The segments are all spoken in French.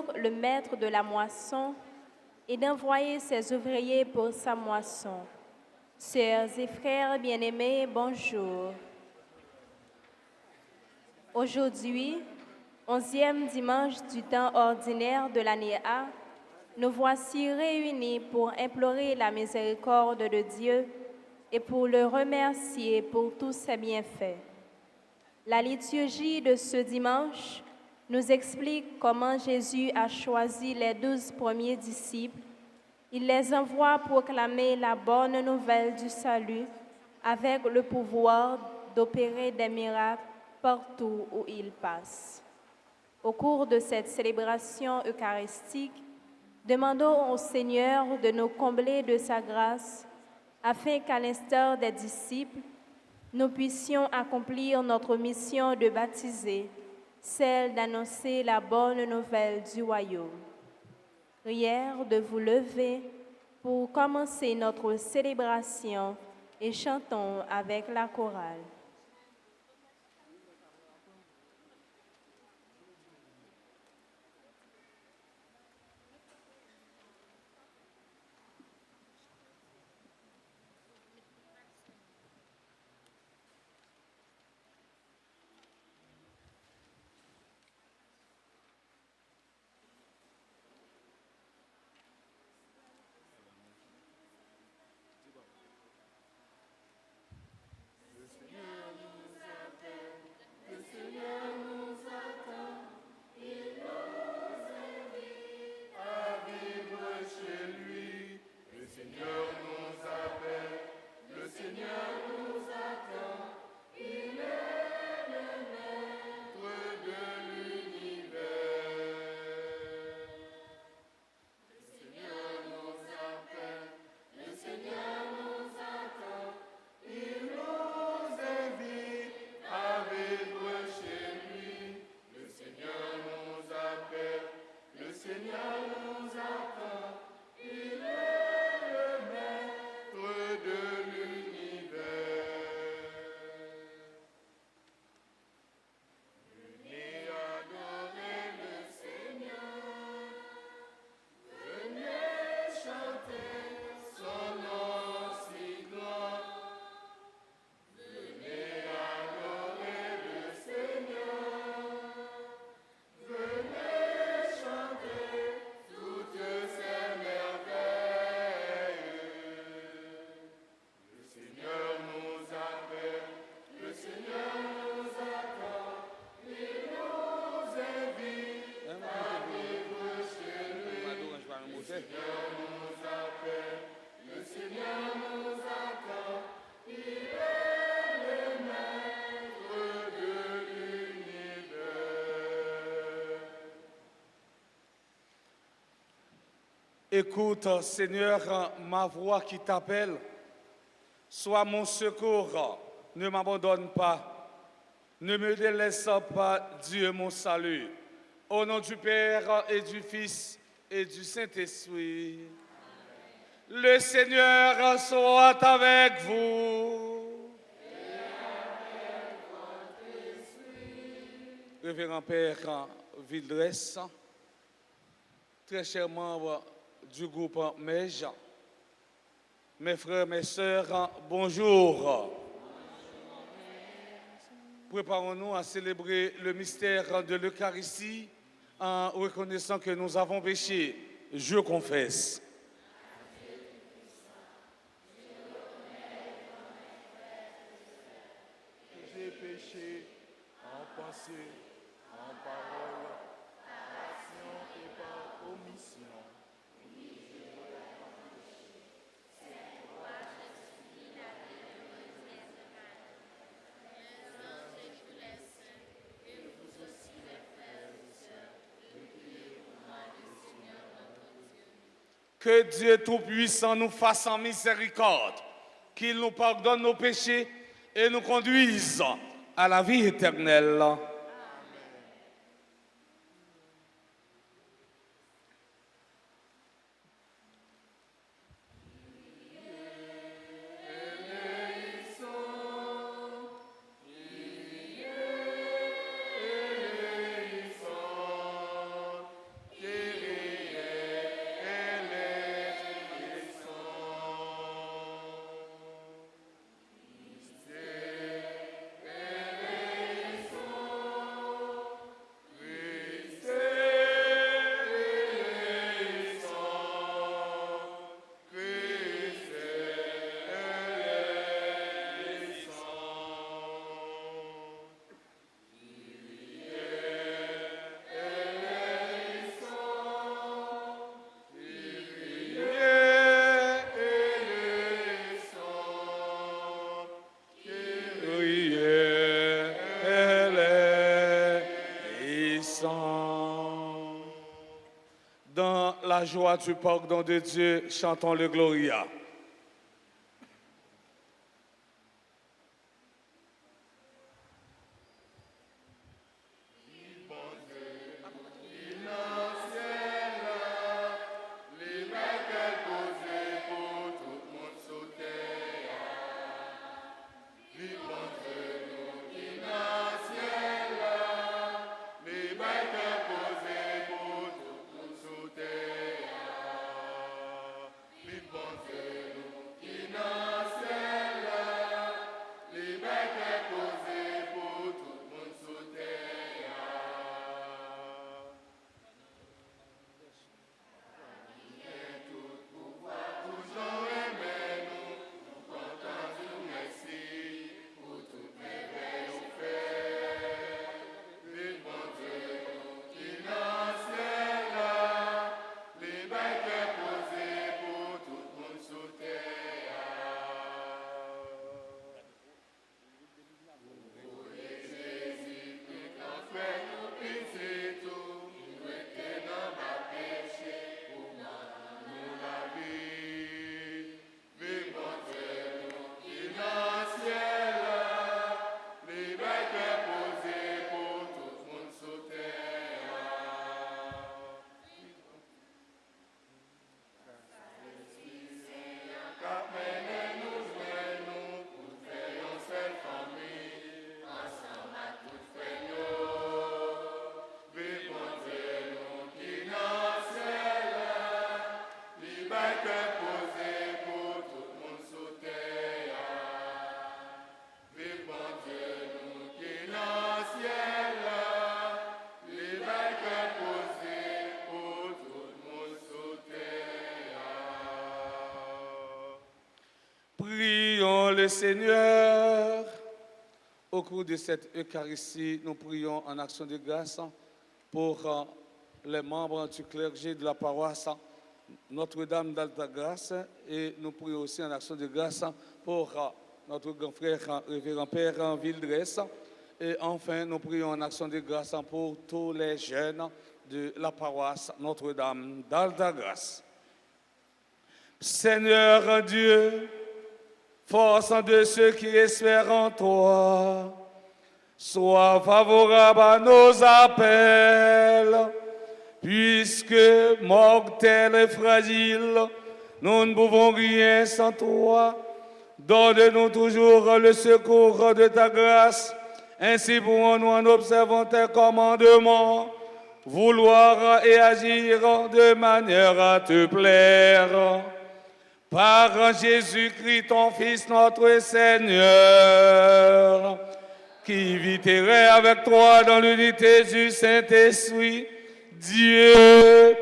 donc le maître de la moisson et d'envoyer ses ouvriers pour sa moisson. Sœurs et frères bien-aimés, bonjour. Aujourd'hui, 11e dimanche du temps ordinaire de l'année A, nous voici réunis pour implorer la miséricorde de Dieu et pour le remercier pour tous ses bienfaits. La liturgie de ce dimanche nous explique comment Jésus a choisi les 12 premiers disciples. Il les envoie proclamer la bonne nouvelle du salut avec le pouvoir d'opérer des miracles partout où ils passent. Au cours de cette célébration eucharistique, demandons au Seigneur de nous combler de sa grâce afin qu'à l'instar des disciples, nous puissions accomplir notre mission de baptiser, celle d'annoncer la bonne nouvelle du royaume. Prière de vous lever pour commencer notre célébration et chantons avec la chorale. Écoute, Seigneur, ma voix qui t'appelle. Sois mon secours, ne m'abandonne pas. Ne me délaisse pas, Dieu mon salut. Au nom du Père et du Fils et du Saint-Esprit. Le Seigneur soit avec vous. Révérend Père Vildresse, très chers membres du groupe MEJ, mes frères, mes sœurs, bonjour. Préparons-nous à célébrer le mystère de l'Eucharistie en reconnaissant que nous avons péché. Je confesse. J'ai péché en pensée, en parole, par action et par omission. Que Dieu Tout-Puissant nous fasse en miséricorde, qu'il nous pardonne nos péchés et nous conduise à la vie éternelle. Dans la joie du pardon de Dieu, chantons le Gloria. Prions le Seigneur. Au cours de cette Eucharistie, nous prions en action de grâce pour les membres du clergé de la paroisse Notre-Dame d'Alta-Grâce, et nous prions aussi en action de grâce pour notre grand frère, révérend Père Vildresse. Et enfin, nous prions en action de grâce pour tous les jeunes de la paroisse Notre-Dame d'Alta-Grâce. Seigneur Dieu, force de ceux qui espèrent en toi, sois favorable à nos appels, puisque mortels et fragiles, nous ne pouvons rien sans toi. Donne-nous toujours le secours de ta grâce, ainsi pourrons-nous, en observant tes commandements, vouloir et agir de manière à te plaire. Par Jésus-Christ, ton Fils, notre Seigneur, qui vit et règne avec toi dans l'unité du Saint-Esprit, Dieu,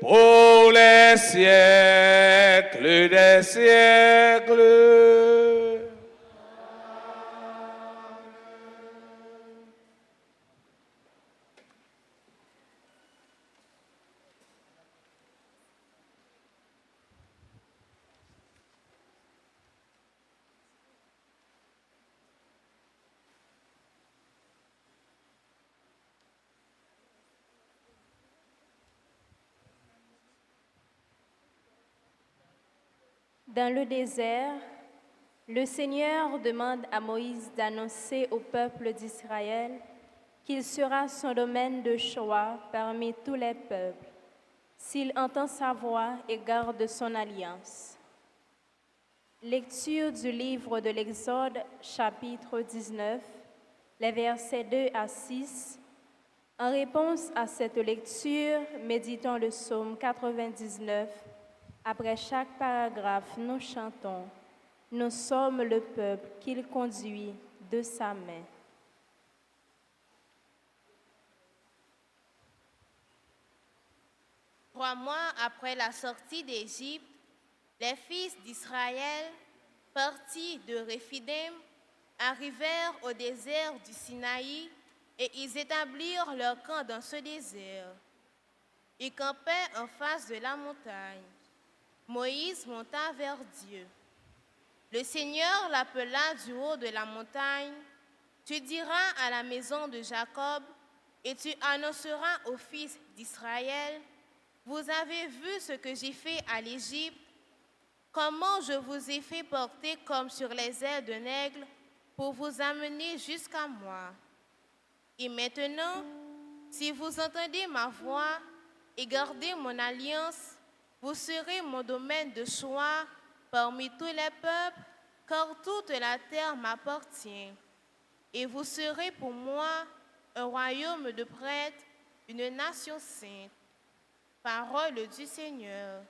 pour les siècles des siècles. Dans le désert, le Seigneur demande à Moïse d'annoncer au peuple d'Israël qu'il sera son domaine de choix parmi tous les peuples, s'il entend sa voix et garde son alliance. Lecture du livre de l'Exode, chapitre 19, les versets 2 à 6. En réponse à cette lecture, méditons le psaume 99. Après chaque paragraphe, nous chantons « Nous sommes le peuple qu'il conduit de sa main ». 3 mois après la sortie d'Égypte, les fils d'Israël, partis de Réphidim, arrivèrent au désert du Sinaï et ils établirent leur camp dans ce désert. Ils campaient en face de la montagne. Moïse monta vers Dieu. Le Seigneur l'appela du haut de la montagne. Tu diras à la maison de Jacob et tu annonceras aux fils d'Israël: Vous avez vu ce que j'ai fait à l'Égypte, comment je vous ai fait porter comme sur les ailes d'un aigle pour vous amener jusqu'à moi. Et maintenant, si vous entendez ma voix et gardez mon alliance, vous serez mon domaine de choix parmi tous les peuples, car toute la terre m'appartient. Et vous serez pour moi un royaume de prêtres, une nation sainte. Parole du Seigneur.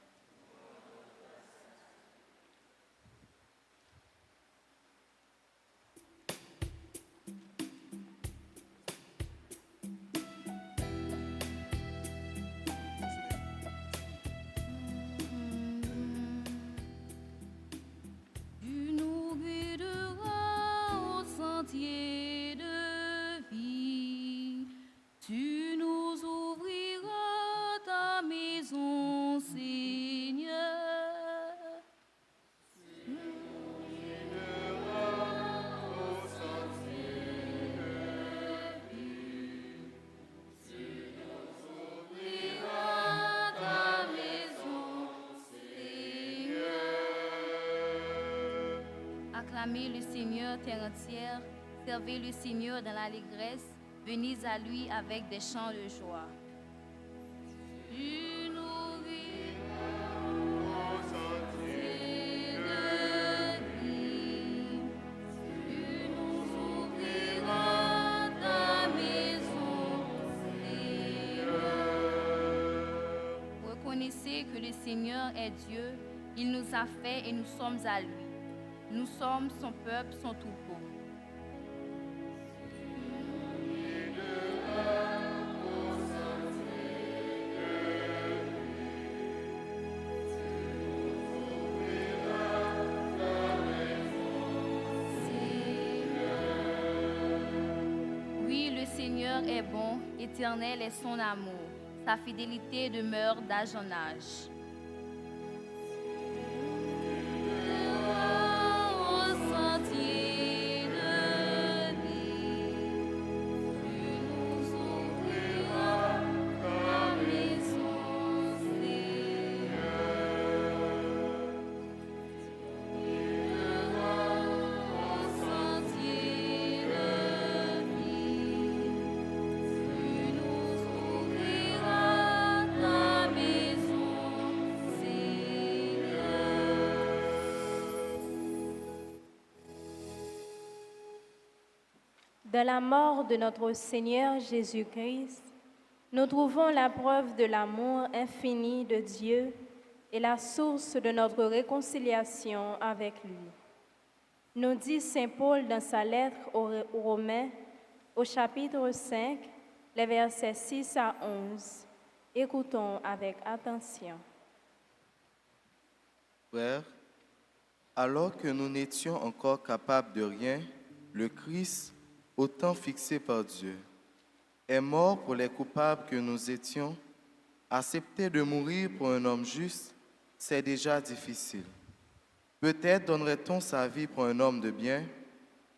Tu nous guideras au sentier de vie. Tu nous ouvriras ta maison, Seigneur. Ta maison, Seigneur. Acclamez le Seigneur, terre entière. Servez le Seigneur dans l'allégresse. Venez à lui avec des chants de joie. Tu nous guideras au sentier de vie. Tu nous ouvriras ta maison, Seigneur. Reconnaissez que le Seigneur est Dieu. Il nous a fait et nous sommes à lui. Nous sommes son peuple, son troupeau. Oui, le Seigneur est bon, éternel est son amour. Sa fidélité demeure d'âge en âge. Au sentier de vie, tu nous ouvriras ta maison, Seigneur. Au sentier de vie, tu nous ouvriras ta maison, Seigneur. Dans la mort de notre Seigneur Jésus-Christ, nous trouvons la preuve de l'amour infini de Dieu et la source de notre réconciliation avec lui. Nous dit Saint Paul dans sa lettre aux Romains, au chapitre 5, les versets 6 à 11. Écoutons avec attention. Frères, alors que nous n'étions encore capables de rien, le Christ, au temps fixé par Dieu, est mort pour les coupables que nous étions. Accepter de mourir pour un homme juste, c'est déjà difficile. Peut-être donnerait-on sa vie pour un homme de bien.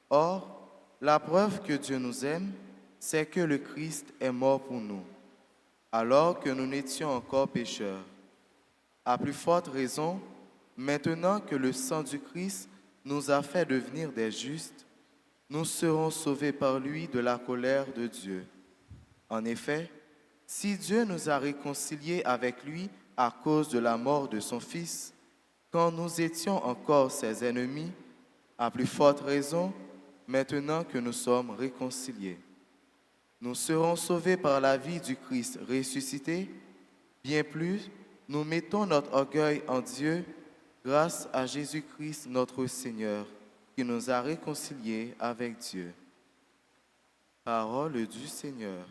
Or, la preuve que Dieu nous aime, c'est que le Christ est mort pour nous, alors que nous n'étions encore pécheurs. À plus forte raison, maintenant que le sang du Christ nous a fait devenir des justes, nous serons sauvés par lui de la colère de Dieu. En effet, si Dieu nous a réconciliés avec lui à cause de la mort de son Fils, quand nous étions encore ses ennemis, à plus forte raison, maintenant que nous sommes réconciliés. Nous serons sauvés par la vie du Christ ressuscité. Bien plus, nous mettons notre orgueil en Dieu grâce à Jésus-Christ notre Seigneur, qui nous a réconciliés avec Dieu. Parole du Seigneur.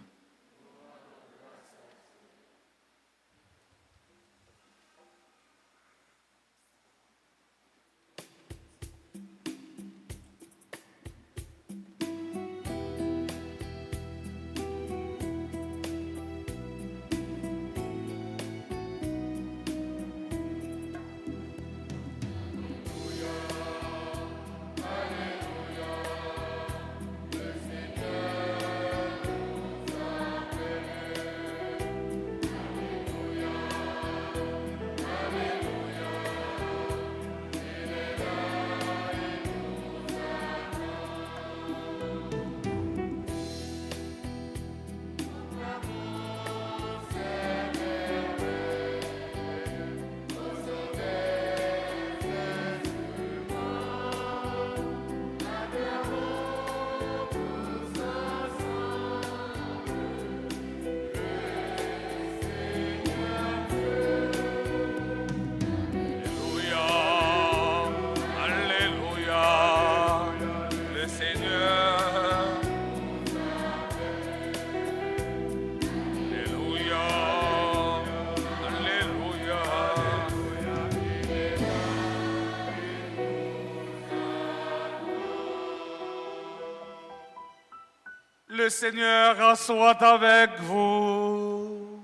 Le Seigneur soit avec vous.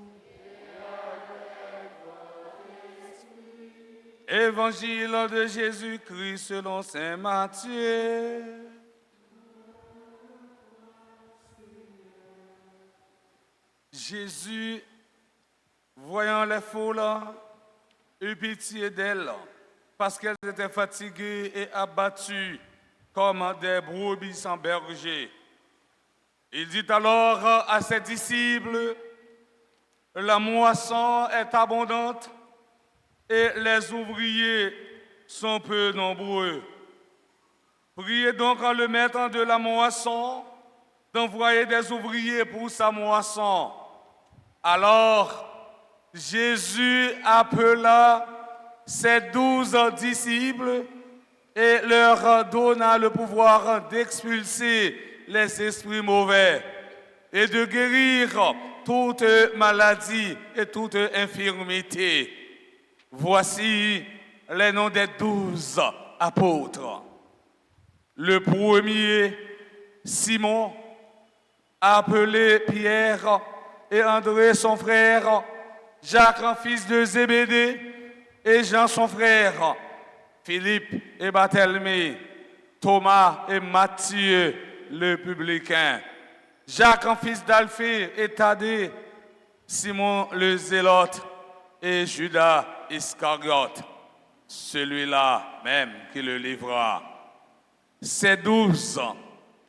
Évangile de Jésus-Christ selon saint Matthieu. Jésus, voyant les foules, eut pitié d'elles, parce qu'elles étaient fatiguées et abattues comme des brebis sans berger. Il dit alors à ses disciples, la moisson est abondante et les ouvriers sont peu nombreux. Priez donc en le maître de la moisson d'envoyer des ouvriers pour sa moisson. Alors Jésus appela ses 12 disciples et leur donna le pouvoir d'expulser les esprits mauvais et de guérir toute maladie et toute infirmité. Voici les noms des 12 apôtres. Le premier, Simon, appelé Pierre, et André son frère, Jacques fils de Zébédée, et Jean son frère, Philippe et Barthélemy, Thomas et Matthieu le publicain, Jacques fils d'Alphée et Thaddée, Simon le Zélote et Judas Iscariote, celui-là même qui le livra. Ces 12,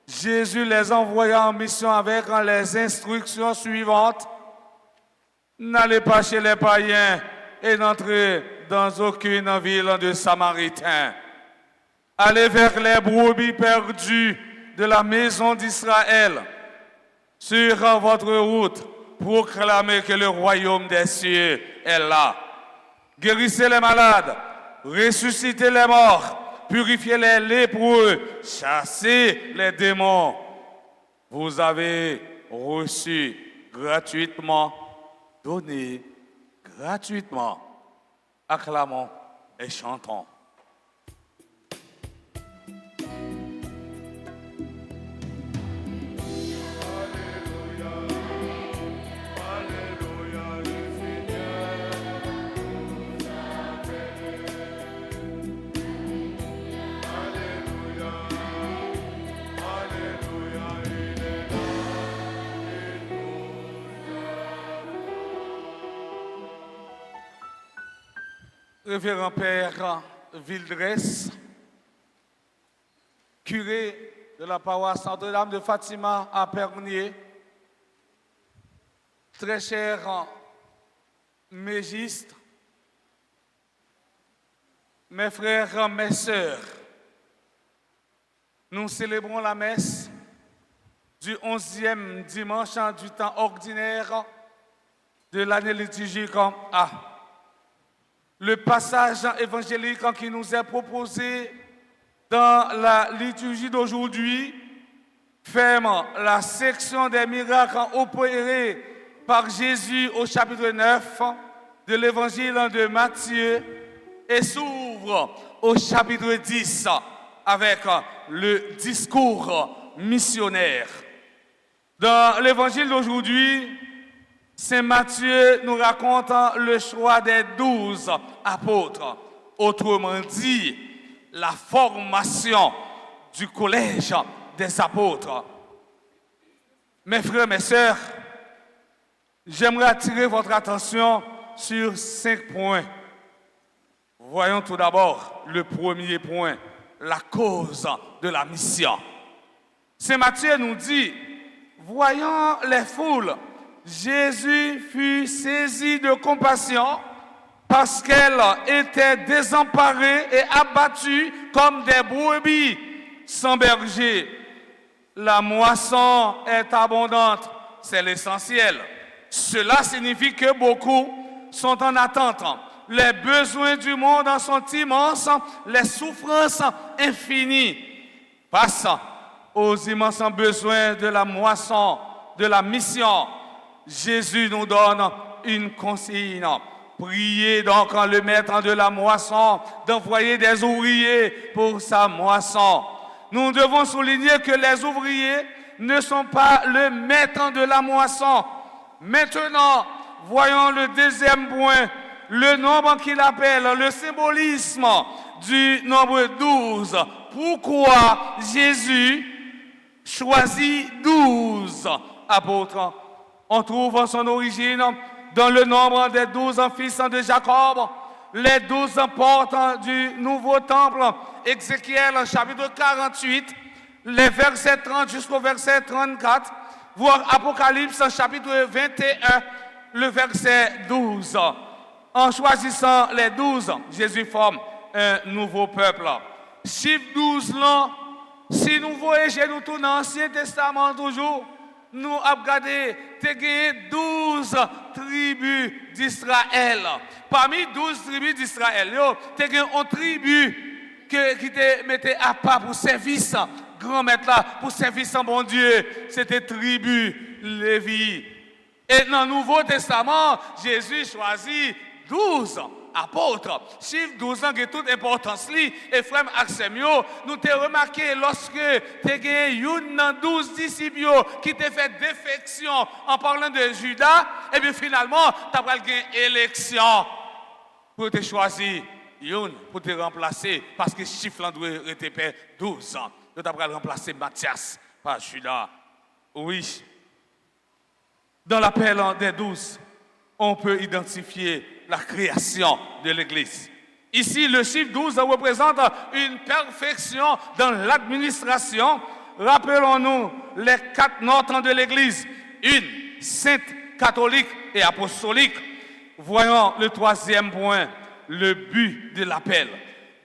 Jésus les envoya en mission avec les instructions suivantes. N'allez pas chez les païens et n'entrez dans aucune ville de Samaritains. Allez vers les brebis perdues de la maison d'Israël. Sur votre route, proclamez que le royaume des cieux est là. Guérissez les malades, ressuscitez les morts, purifiez les lépreux, chassez les démons. Vous avez reçu gratuitement, donnez gratuitement. Acclamons et chantons. Révérend Père Vildresse, curé de la paroisse Notre-Dame de Fatima à Pernier, très cher mégiste, mes frères, mes sœurs, nous célébrons la messe du 11e dimanche du temps ordinaire de l'année liturgique A. Le passage évangélique qui nous est proposé dans la liturgie d'aujourd'hui ferme la section des miracles opérés par Jésus au chapitre 9 de l'évangile de Matthieu et s'ouvre au chapitre 10 avec le discours missionnaire. Dans l'évangile d'aujourd'hui, Saint Matthieu nous raconte le choix des 12 apôtres, autrement dit, la formation du collège des apôtres. Mes frères, mes sœurs, j'aimerais attirer votre attention sur 5 points. Voyons tout d'abord le premier point, la cause de la mission. Saint Matthieu nous dit, voyant les foules, Jésus fut saisi de compassion parce qu'elles étaient désemparées et abattues comme des brebis sans berger. La moisson est abondante, c'est l'essentiel. Cela signifie que beaucoup sont en attente. Les besoins du monde en sont immenses, les souffrances infinies. Face aux immenses besoins de la moisson, de la mission, Jésus nous donne une consigne. Priez donc le maître de la moisson d'envoyer des ouvriers pour sa moisson. Nous devons souligner que les ouvriers ne sont pas le maître de la moisson. Maintenant, voyons le deuxième point, le nombre qu'il appelle, le symbolisme du nombre 12. Pourquoi Jésus choisit 12 apôtres? On trouve son origine dans le nombre des 12 fils de Jacob, les 12 portes du nouveau temple, Ézéchiel chapitre 48, les versets 30 jusqu'au verset 34, voire Apocalypse chapitre 21, le verset 12. En choisissant les 12, Jésus forme un nouveau peuple. Chiffre 12 là, si nous voyons chez nous tout dans l'Ancien Testament toujours, nous avons regardé, il y a 12 tribus d'Israël. Parmi 12 tribus d'Israël, il y a une tribu qui te mettait à part pour service, grand maître là, pour service en bon Dieu. C'était tribu Lévi. Et dans le Nouveau Testament, Jésus choisit 12 apôtres. Chiffre 12 ans qui est toute importance. Et frère Axemio, nous t'avons remarqué lorsque tu as gagné 12 disciples qui t'ont fait défection en parlant de Judas, et bien finalement, tu as gagné élection pour te choisir pour te remplacer parce que chiffre doit être 12 ans. Tu as remplacé Matthias par Judas. Oui. Dans l'appel des 12, on peut identifier la création de l'Église. Ici, le chiffre 12 représente une perfection dans l'administration. Rappelons-nous les 4 notes de l'Église. Une, sainte, catholique et apostolique. Voyons le troisième point, le but de l'appel.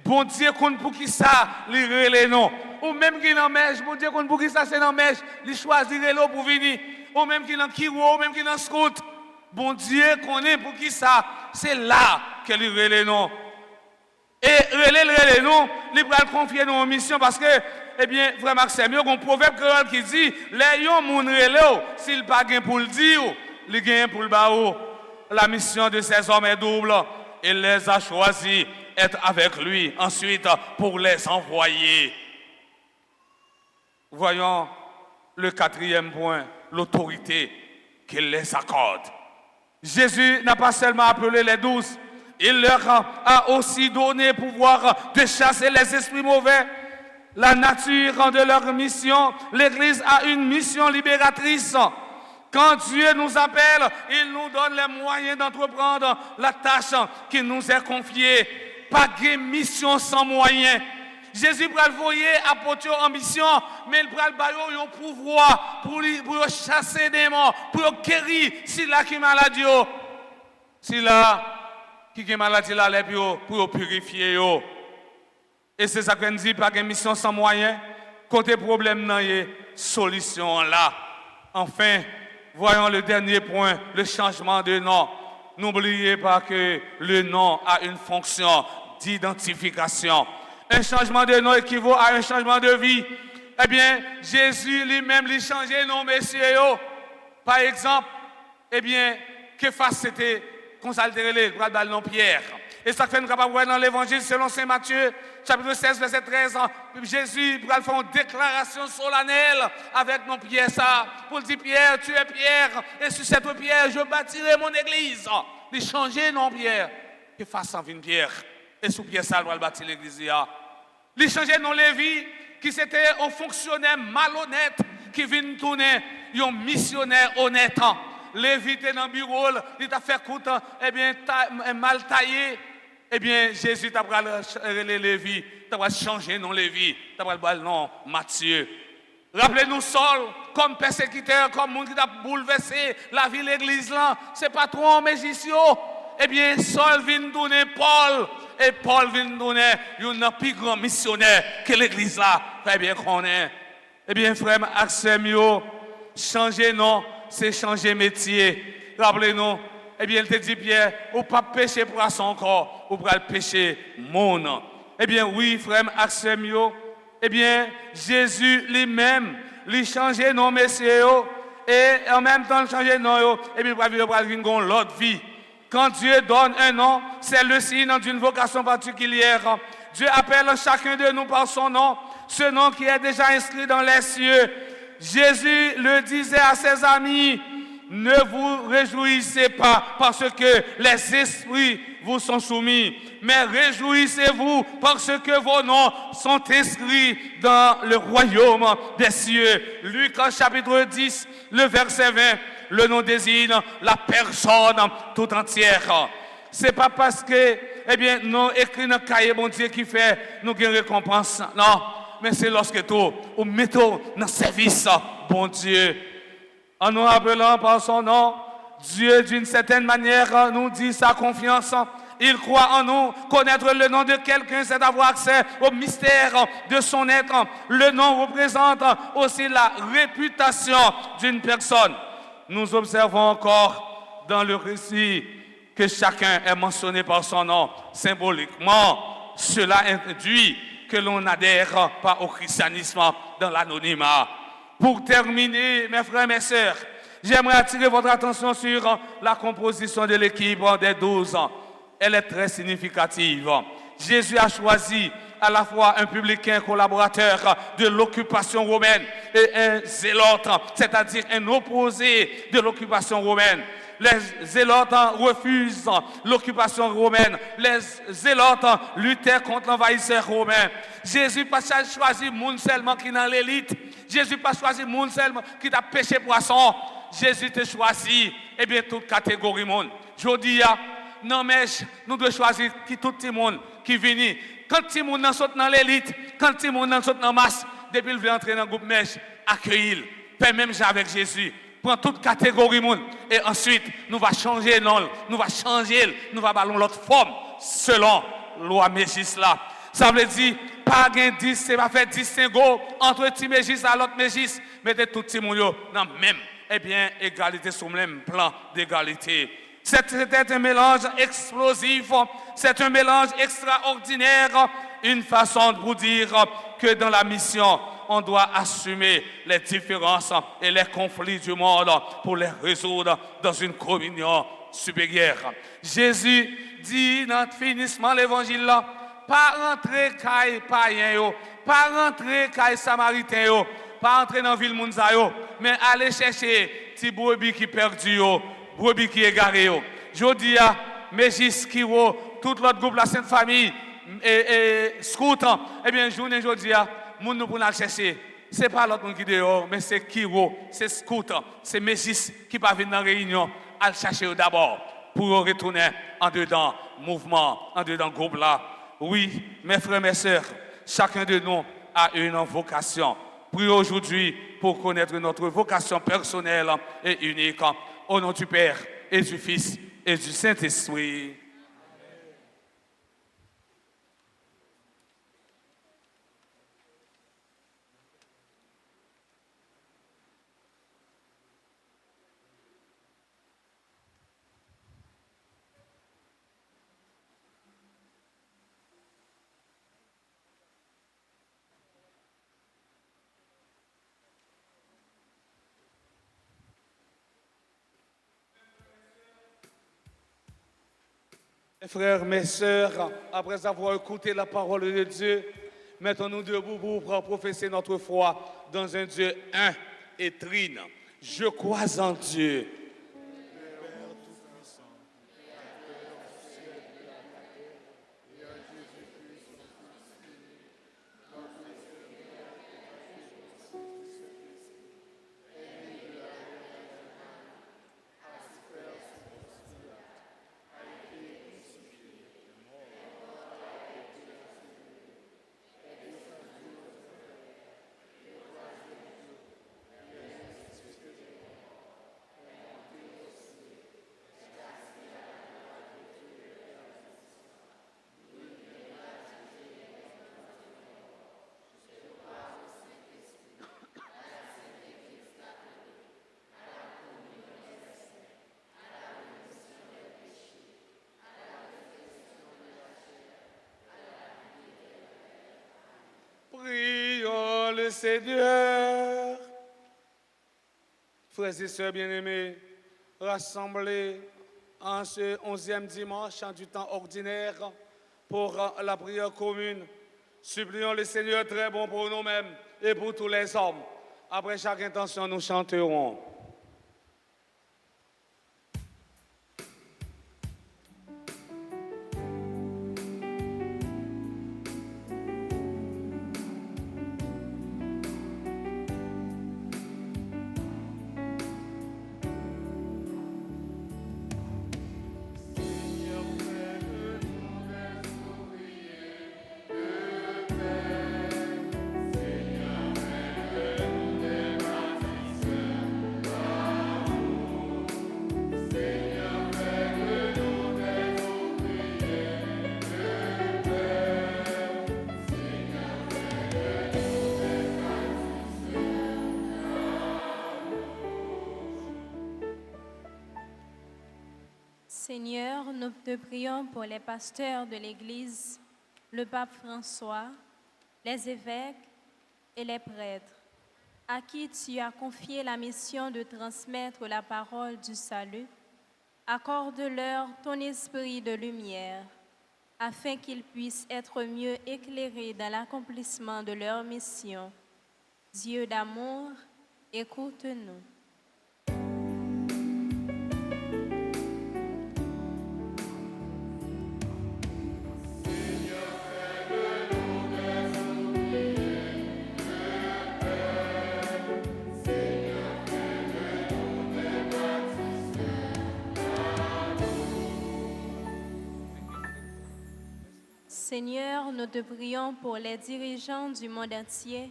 Bon Dieu, pour qui ça, lire les noms. Ou même qui n'en mèche, bon Dieu, pour qui ça, c'est n'en mèche, il choisit les noms pour venir. Ou même qui n'en kiro, ou même qui n'en scout. Bon Dieu connaît pour qui ça, c'est là qu'elle lui les noms. Et les noms, il va confier nos missions parce que, eh bien, frère Maxime, il y a un proverbe créole qui dit, les gens moun relèo, s'il pas gain pour le dire, il gain pour le bao. La mission de ces hommes est double. Il les a choisis être avec lui ensuite pour les envoyer. Voyons le quatrième point, l'autorité qu'il les accorde. Jésus n'a pas seulement appelé les 12, il leur a aussi donné pouvoir de chasser les esprits mauvais. La nature de leur mission, l'Église a une mission libératrice. Quand Dieu nous appelle, il nous donne les moyens d'entreprendre la tâche qui nous est confiée. Pas de mission sans moyens. Jésus va le voyer apporter en mission, mais il va le bailler un pouvoir pour chasser des morts, pour guérir si là qui est maladie, si là qui est maladie là pour purifier. Et c'est ça qu'on dit, pas de mission sans moyens. Côté problème, non, il y a solution là. Enfin, voyons le dernier point, le changement de nom. N'oubliez pas que le nom a une fonction d'identification. Un changement de nom équivaut à un changement de vie. Eh bien, Jésus lui-même lui changeait nom, messieurs. Par exemple, eh bien, que face c'était consalter le nom Pierre. Et ça fait nous capable voir dans l'évangile selon Saint Matthieu, chapitre 16, verset 13. Jésus va faire une déclaration solennelle avec mon Pierre ça. Pour dire Pierre, tu es Pierre, et sur cette pierre, je bâtirai mon église. Il changer non Pierre, que face en vine Pierre. Et sous Pierre ça, il va bâtir l'église. Il changer non Lévi, qui c'était un fonctionnaire malhonnête, qui vient tourner un missionnaire honnête. Lévi était dans le bureau, il t'a fait coûte, eh bien, mal taillé. Eh bien, Jésus t'a pris Lévi, t'a pris changer non Lévi, t'a pris le nom Matthieu. Rappelez-nous Saul, comme persécuteur, comme monde qui a bouleversé la vie de l'église là, c'est pas trop un magicien. Eh bien, Saul vient donner Paul, et Paul vient donner un plus grand missionnaire que l'église là, très bien qu'on est. Eh bien, frère Axemio, changer nom, c'est changer métier. Rappelez-nous, eh bien, il te dit Pierre, ou pas pécher pour son corps, ou pas pécher mon nom. Eh bien, oui, frère Axemio, eh bien, Jésus lui-même, lui changer nos messieurs, et en même temps, changer nos, et bien, il va vivre l'autre vie. Quand Dieu donne un nom, c'est le signe d'une vocation particulière. Dieu appelle chacun de nous par son nom, ce nom qui est déjà inscrit dans les cieux. Jésus le disait à ses amis, ne vous réjouissez pas parce que les esprits vous sont soumis, mais réjouissez-vous parce que vos noms sont inscrits dans le royaume des cieux. Luc chapitre 10, le verset 20, le nom désigne la personne tout entière. C'est pas parce que, nous écrit dans le cahier, bon Dieu, qui fait nous une récompense. Non, mais c'est lorsque tout, nous mettons dans le service, bon Dieu. En nous appelant par son nom, Dieu, d'une certaine manière, nous dit sa confiance. Il croit en nous. Connaître le nom de quelqu'un, c'est avoir accès au mystère de son être. Le nom représente aussi la réputation d'une personne. Nous observons encore dans le récit que chacun est mentionné par son nom. Symboliquement, cela induit que l'on n'adhère pas au christianisme dans l'anonymat. Pour terminer, mes frères et mes sœurs, j'aimerais attirer votre attention sur la composition de l'équipe des 12 ans. Elle est très significative. Jésus a choisi à la fois un publicain collaborateur de l'occupation romaine et un zélote, c'est-à-dire un opposé de l'occupation romaine. Les zélotes refusent l'occupation romaine. Les zélotes luttaient contre l'envahisseur romain. Jésus n'a pas choisi monde seulement qui est dans l'élite. Jésus n'a pas choisi monde seulement qui a pêché poisson. Jésus a choisi toute catégorie de monde. Je dis, non mais nous devons choisir tout le monde qui vient. Quand tout le monde saute dans l'élite, quand tout le monde saute dans la masse, depuis qu'il veut entrer dans le groupe mèche, accueillir. Fais même avec Jésus. Prends toute catégorie monde et ensuite nous va changer non, nous va changer, nous va ballon l'autre forme selon loi Mégis là. Ça veut dire pas gain 10, c'est pas faire distinguo entre petit Mégis et l'autre Mégis, mettez tout petit monde dans même égalité sur le même plan d'égalité. C'était un mélange explosif, c'est un mélange extraordinaire, une façon de vous dire que dans la mission on doit assumer les différences et les conflits du monde pour les résoudre dans une communion supérieure. Jésus dit dans le finissement de l'évangile, pas rentrer caille païen, pas rentrer caille samaritain, pas rentrer dans la ville Mounza, mais aller chercher petit brebis qui perdu, brebis qui égaré. Je dis à Mégis, Kiro, tout l'autre groupe, la Sainte Famille, et Scout, journée, je dis à moun nous pour nous chercher, ce n'est pas l'autre monde qui est dehors, mais c'est Kiro, c'est Scout, c'est Mégis qui va venir dans la réunion, à chercher d'abord pour retourner en dedans mouvement, en dedans groupe là. Oui, mes frères, mes sœurs, chacun de nous a une vocation. Prions aujourd'hui pour connaître notre vocation personnelle et unique. Au nom du Père et du Fils et du Saint-Esprit. Mes frères, mes sœurs, après avoir écouté la parole de Dieu, mettons-nous debout pour professer notre foi dans un Dieu un et trine. Je crois en Dieu. Prions le Seigneur. Frères et sœurs bien-aimés, rassemblés en ce 11e dimanche du temps ordinaire pour la prière commune, supplions le Seigneur très bon pour nous-mêmes et pour tous les hommes, Après chaque intention, nous chanterons. Seigneur, nous te prions pour les pasteurs de l'Église, le pape François, les évêques et les prêtres, à qui tu as confié la mission de transmettre la parole du salut. Accorde-leur ton esprit de lumière, afin qu'ils puissent être mieux éclairés dans l'accomplissement de leur mission. Dieu d'amour, écoute-nous. Seigneur, nous te prions pour les dirigeants du monde entier,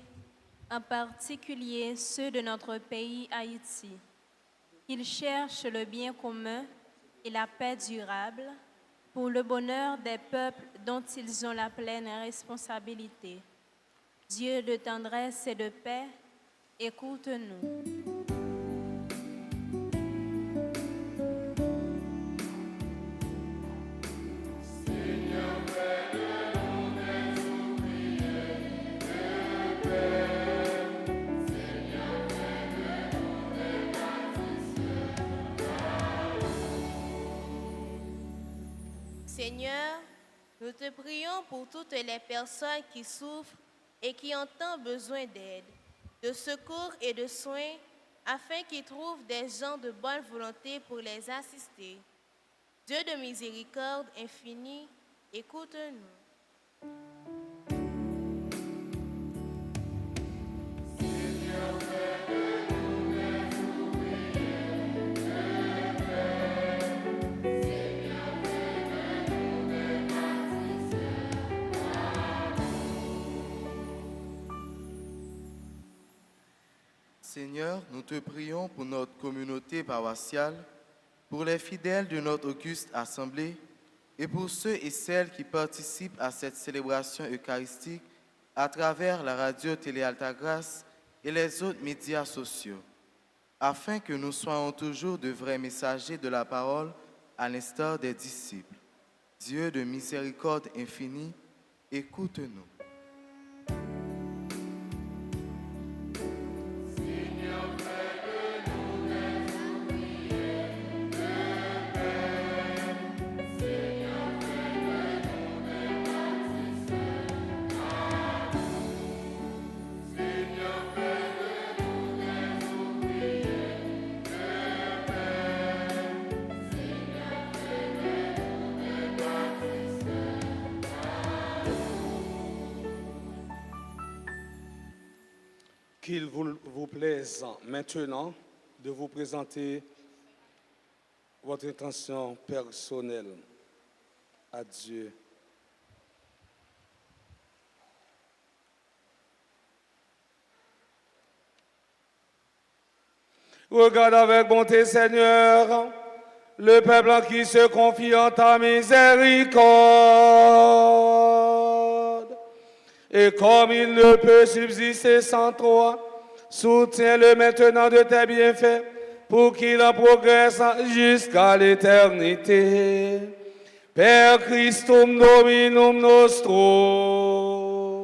en particulier ceux de notre pays Haïti. Qu'ils cherchent le bien commun et la paix durable pour le bonheur des peuples dont ils ont la pleine responsabilité. Dieu de tendresse et de paix, écoute-nous. Seigneur, nous te prions pour toutes les personnes qui souffrent et qui ont tant besoin d'aide, de secours et de soins, afin qu'ils trouvent des gens de bonne volonté pour les assister. Dieu de miséricorde infinie, écoute-nous. Seigneur, nous te prions pour notre communauté paroissiale, pour les fidèles de notre auguste assemblée et pour ceux et celles qui participent à cette célébration eucharistique à travers la radio Télé Altagrace et les autres médias sociaux, afin que nous soyons toujours de vrais messagers de la parole à l'instar des disciples. Dieu de miséricorde infinie, écoute-nous. Qu'il vous plaise maintenant de vous présenter votre intention personnelle à Dieu. Regarde avec bonté, Seigneur, le peuple en qui se confie en ta miséricorde. Et comme il ne peut subsister sans toi, soutiens-le maintenant de tes bienfaits pour qu'il en progresse jusqu'à l'éternité. Per Christum Dominum nostrum.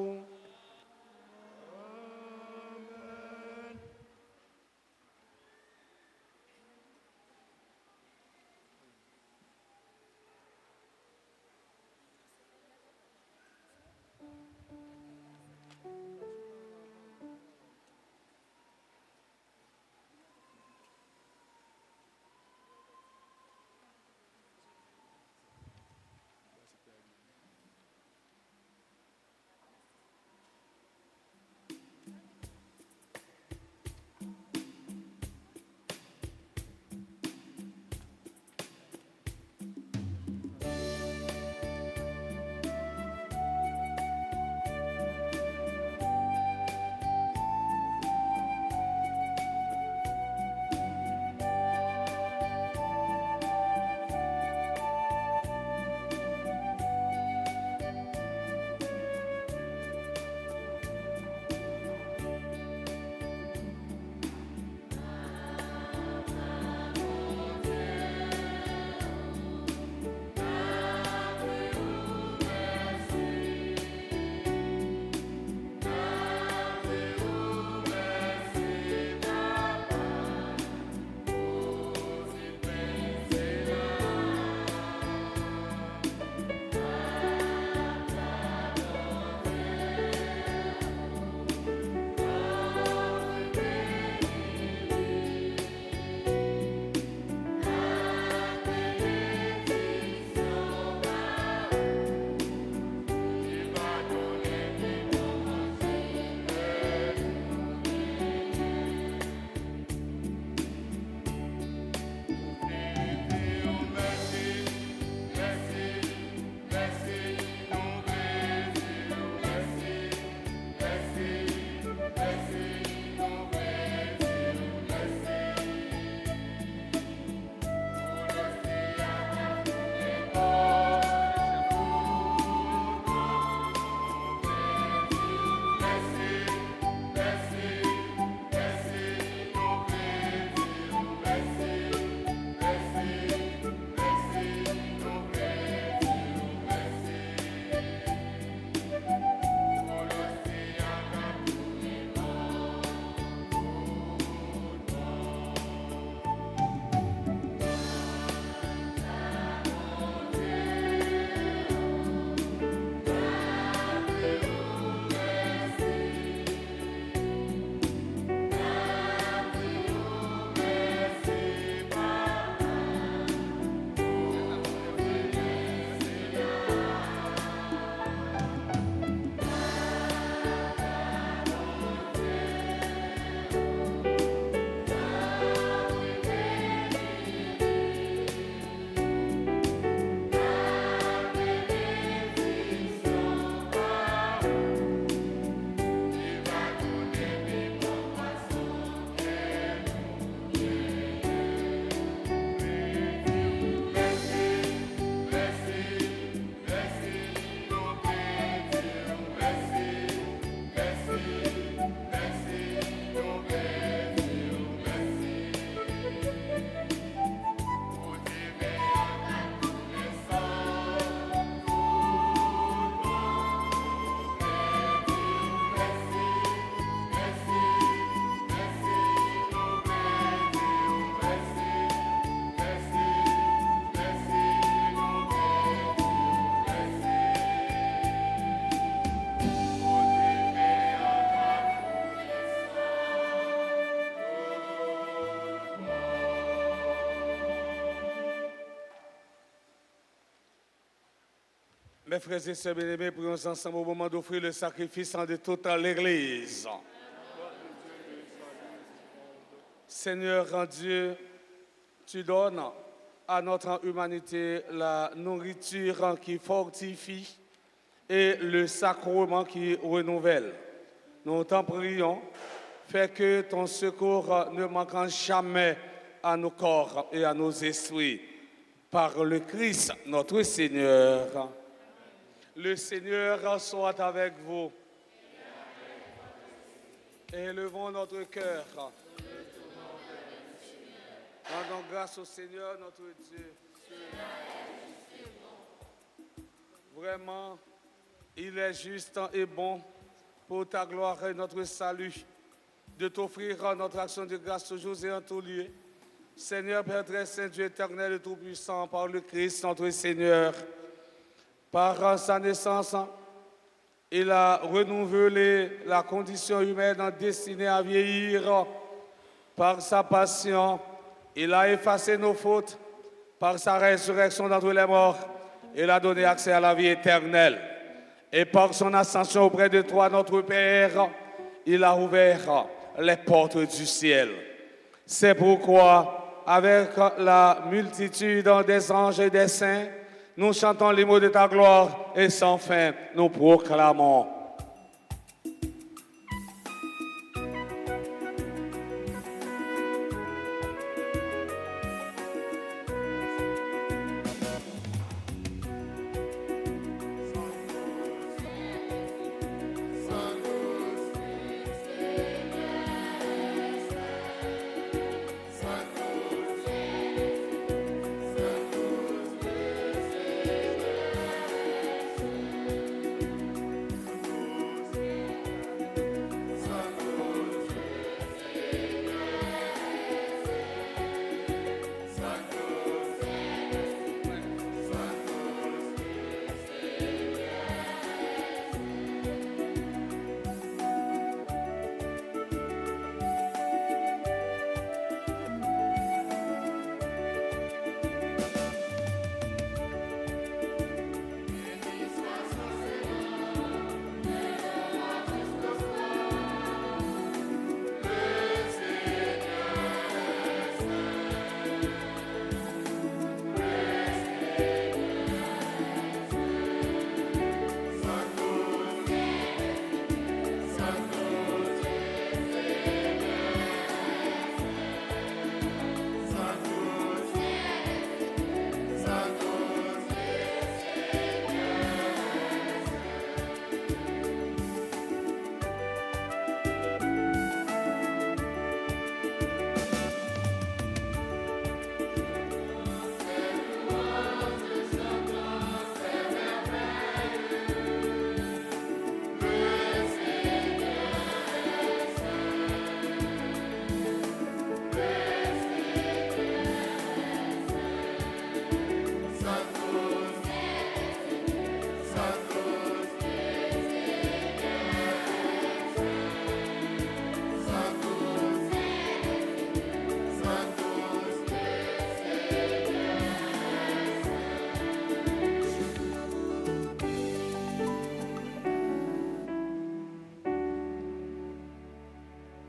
Mes frères et sœurs bien-aimés, prions ensemble au moment d'offrir le sacrifice de toute l'Église. Seigneur Dieu, tu donnes à notre humanité la nourriture qui fortifie et le sacrement qui renouvelle. Nous t'en prions, fais que ton secours ne manque jamais à nos corps et à nos esprits. Par le Christ, notre Seigneur. Le Seigneur soit avec vous. Élevons notre cœur. Rendons grâce au Seigneur, notre Dieu. Vraiment, il est juste et bon pour ta gloire et notre salut, de t'offrir notre action de grâce toujours et en tout lieu. Seigneur, Père très saint, Dieu éternel et tout-puissant, par le Christ, notre Seigneur, par sa naissance, il a renouvelé la condition humaine destinée à vieillir. Par sa passion, il a effacé nos fautes. Par sa résurrection d'entre les morts, il a donné accès à la vie éternelle. Et par son ascension auprès de toi, notre Père, il a ouvert les portes du ciel. C'est pourquoi, avec la multitude des anges et des saints, nous chantons les mots de ta gloire et sans fin, nous proclamons.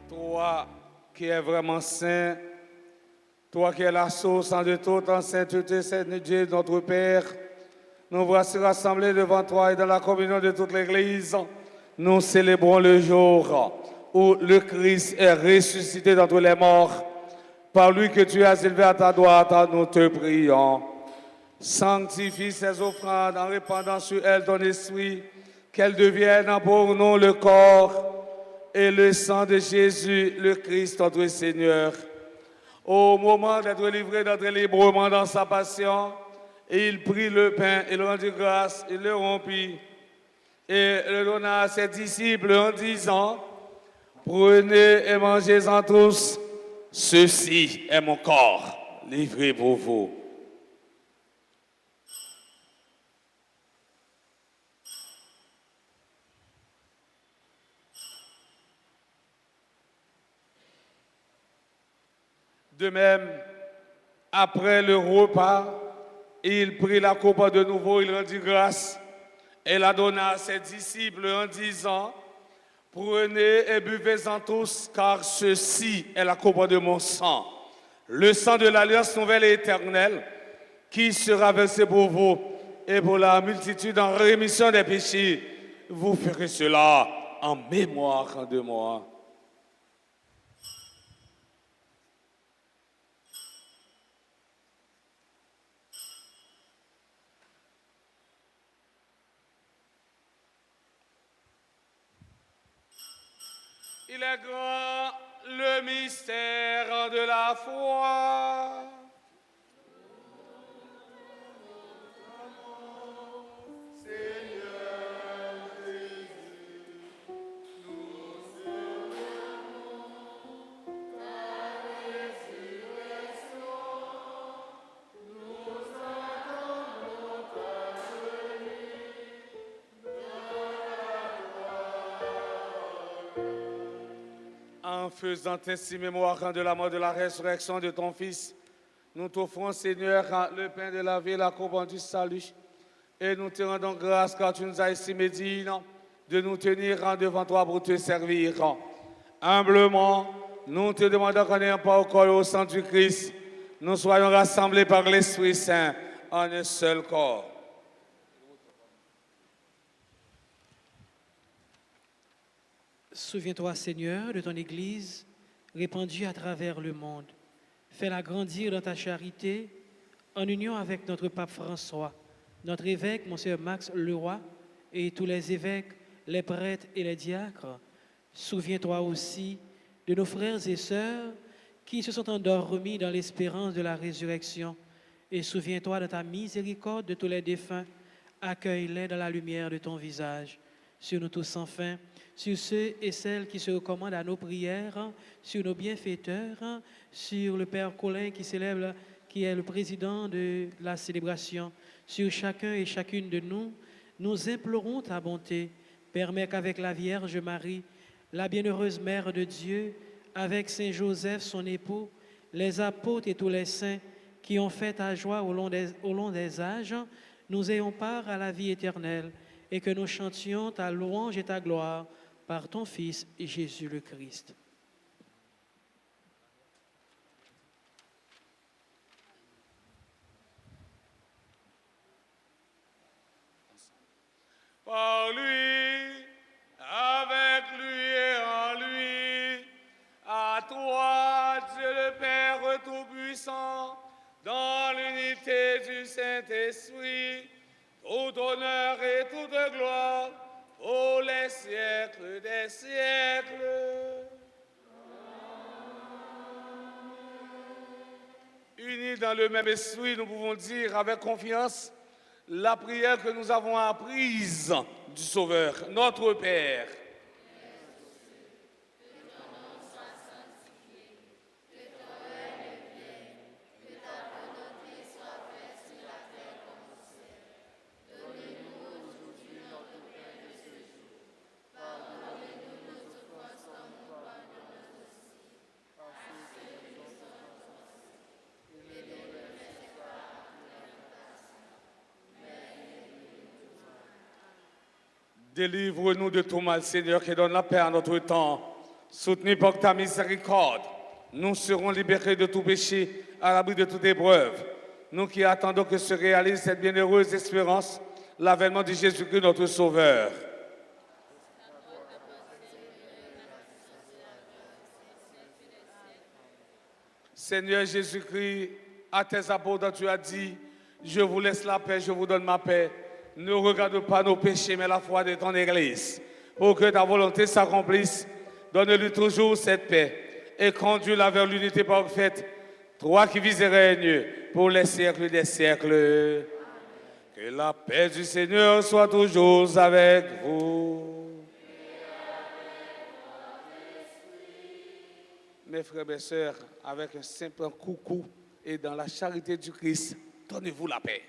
Toi qui es vraiment saint, toi qui es la source de toute en sainteté, Seigneur Dieu, notre Père, nous voici rassemblés devant toi et dans la communion de toute l'Église. Nous célébrons le jour où le Christ est ressuscité d'entre les morts. Par lui que tu as élevé à ta droite, nous te prions. Sanctifie ces offrandes en répandant sur elles ton esprit, qu'elles deviennent pour nous le corps et le sang de Jésus, le Christ, notre Seigneur. Au moment d'être livré, d'être librement dans sa passion, il prit le pain, il rendit grâce, il le rompit et le donna à ses disciples en disant: prenez et mangez-en tous, ceci est mon corps, livré pour vous. De même, après le repas, il prit la coupe de nouveau, il rendit grâce, Et la donna à ses disciples en disant, prenez et buvez-en tous, car ceci est la coupe de mon sang, le sang de l'alliance nouvelle et éternelle, qui sera versé pour vous et pour la multitude en rémission des péchés. Vous ferez cela en mémoire de moi. Il est grand le mystère de la foi. En faisant ainsi mémoire de la mort, de la résurrection de ton Fils, nous t'offrons, Seigneur, le pain de la vie, la couronne du salut. Et nous te rendons grâce car tu nous as estimé dignes de nous tenir devant toi pour te servir. Humblement, nous te demandons qu'en ayant pas au corps et au sang du Christ, nous soyons rassemblés par l'Esprit Saint en un seul corps. Souviens-toi, Seigneur, de ton Église répandue à travers le monde. Fais-la grandir dans ta charité, en union avec notre pape François, notre évêque, Monseigneur Max Leroy, et tous les évêques, les prêtres et les diacres. Souviens-toi aussi de nos frères et sœurs qui se sont endormis dans l'espérance de la résurrection. Et souviens-toi de ta miséricorde de tous les défunts. Accueille-les dans la lumière de ton visage. Sur nous tous enfin, sur ceux et celles qui se recommandent à nos prières, sur nos bienfaiteurs, sur le Père Colin qui célèbre, qui est le président de la célébration, sur chacun et chacune de nous, nous implorons ta bonté. Permets qu'avec la Vierge Marie, la bienheureuse Mère de Dieu, avec Saint Joseph, son époux, les apôtres et tous les saints qui ont fait ta joie au long des âges, nous ayons part à la vie éternelle et que nous chantions ta louange et ta gloire par ton Fils Jésus le Christ. Par lui, avec lui et en lui, à toi, Dieu le Père Tout-Puissant, dans l'unité du Saint-Esprit, tout honneur et toute gloire, pour les siècles des siècles. Unis dans le même esprit, nous pouvons dire avec confiance la prière que nous avons apprise du Sauveur, notre Père. Délivre-nous de tout mal, Seigneur, qui donne la paix à notre temps. Soutenu par ta miséricorde, nous serons libérés de tout péché, à l'abri de toute épreuve. Nous qui attendons que se réalise cette bienheureuse espérance, l'avènement de Jésus-Christ, notre Sauveur. Seigneur Jésus-Christ, à tes apôtres, tu as dit, je vous laisse la paix, je vous donne ma paix. Ne regarde pas nos péchés, mais la foi de ton Église. Pour que ta volonté s'accomplisse, donne-lui toujours cette paix et conduis-la vers l'unité parfaite. Toi qui vis et règnes pour les siècles des siècles. Que la paix du Seigneur soit toujours avec vous. Mes frères et sœurs, avec un simple coucou et dans la charité du Christ, donnez-vous la paix.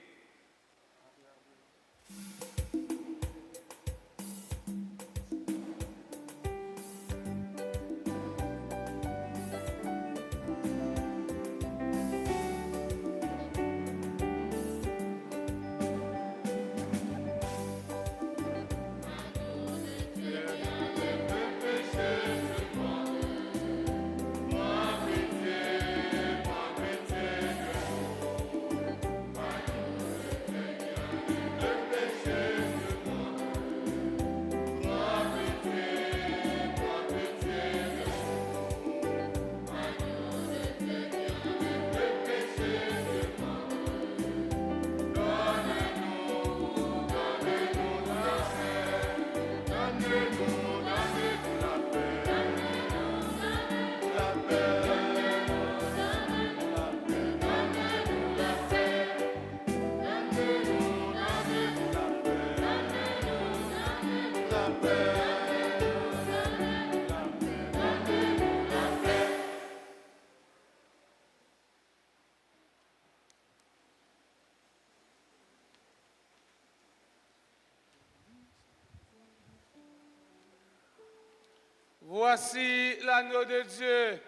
Voici l'agneau de Dieu.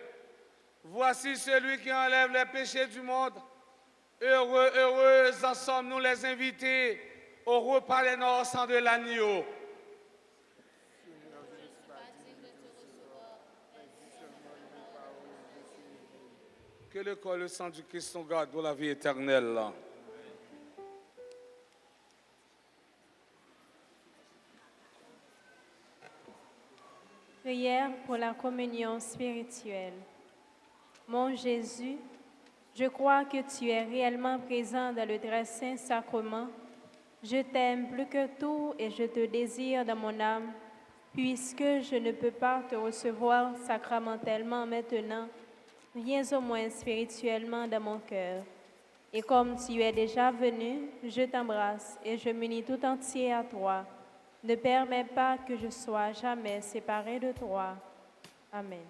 Voici celui qui enlève les péchés du monde. Heureux, heureux en sommes-nous les invités au repas des noces de l'agneau. Que le corps et le sang du Christ nous gardent pour la vie éternelle. Prière pour la communion spirituelle. Mon Jésus, je crois que tu es réellement présent dans le très saint sacrement. Je t'aime plus que tout et je te désire dans mon âme. Puisque je ne peux pas te recevoir sacramentellement maintenant, viens au moins spirituellement dans mon cœur. Et comme tu es déjà venu, je t'embrasse et je m'unis tout entier à toi. Ne permets pas que je sois jamais séparé de toi. Amen.